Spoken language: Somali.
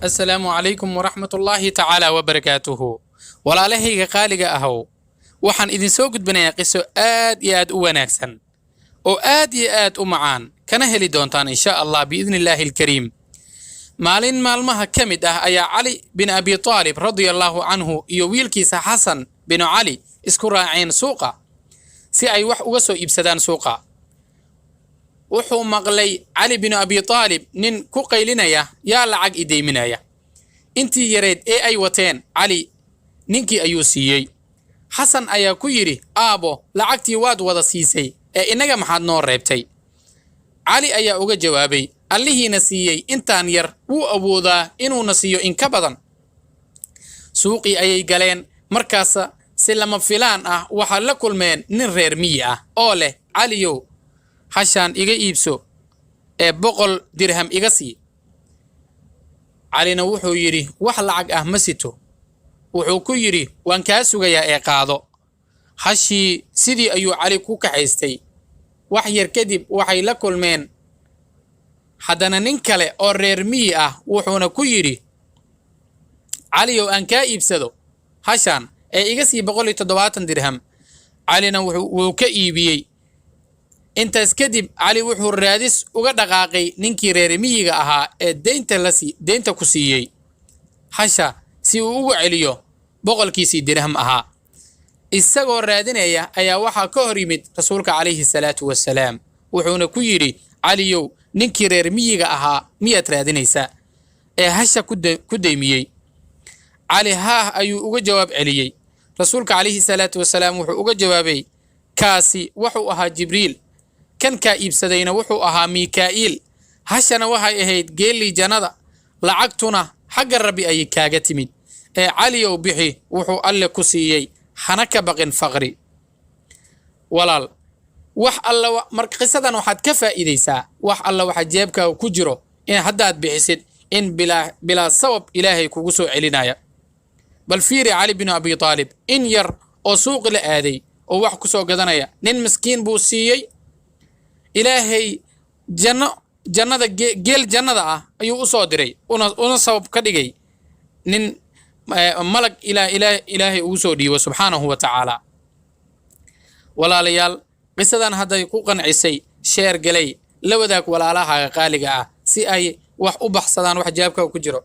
السلام عليكم ورحمة الله تعالى وبركاته. ولا لهيga qaaliga ahow waxaan idin soo gudbinayaa qiso aad iyo aad u wanaagsan oo aad iyo aad u macaan kana heli doontaan insha Allah biidnillaahi alkariim. maalin maalmaha ka mid ah ayaa Cali bin Abi Talib radiyallahu anhu iyo wiilkiisa Xasan bin Cali isku raaceen suuqa si ay wax uga soo iibsadaan suuqa. wuxuu maqlay Cali bin Abi Talib nin ku qaylinaya yaa lacag ideyminaya. intii yareed ee ay wateen Cali ninkii ayuu siiyey. Xasan ayaa ku yiri aabo lacagtii waad wada siisay ee inaga maxaad noo reebtay. Cali ayaa uga jawaabay Allihiina siiyey intaan yar wuu awoodaa inuu na siiyo in ka badan. suuqii ayay galeen markaas si lama filaan ah waxa la kulmeen nin reer miyi ah oo leh Caliyow hashaan iga iibso ee 100 dirham iga sii. Calina wuxuu yiri wax lacag ah ma sito. wuxuu ku yiri waan kaa sugayaa ee qaado. hashii sidii ayuu Cali ku kaxaystay. wax yar kadib waxay la kulmeen haddana nin kale oo reer miyi ah wuxuuna ku yiri Caliyow aan kaa iibsado hashaan ee iga sii 170 dirham. Calina wuxuu ka iibiyey. intaas kadib Cali wuxuu raadis uga dhaqaaqay ninkii reer miyiga ahaa ee deynta ku siiyey hasha si uu ugu celiyo 100 dirham ahaa. isagoo raadinaya ayaa waxa ka hor yimid rasuulka calayhi salaatu wassalaam wuxuuna ku yiri Caliyow ninkii reer miyiga ahaa miyaad raadinaysaa ee hasha ku deymiyey. Cali haa ayuu uga jawaab celiyey. rasuulka calayhi salaatu wassalaam wuxuu uga jawaabay kaasi wuxuu ahaa Jibriil kan ka iibsadayna wuxuu ahaa Mikaa'il. hashana waxay ahayd geeli jannada lacagtuna xagga Rabbi ay kaaga timid ee Caliyow bixi wuxuu alle ku siiyey hana ka baqin faqri. walaal wax alla marka qisadan waxaad ka faa'iideysaa wax alla waxa jeebkaaga ku jiro in haddaad bixisid in bila sabab Ilaahay kugu soo celinaya. bal fiiri Cali bin Abi Talib in yar oo suuq la aaday oo wax ku soo gadanaya nin miskiin buu siiyey. Ilaahay jannada geel jannada ah ayuu u soo diray una sabab ka dhigay nin malag ilaahay uu soo dhiibo subhanahu wa ta'ala. walaalayaal qisadan hadday ku qancisay sheer galay la wadaag walaalaha qaaliga ah si ay wax u baxsadaan wax jaabka ku jiro.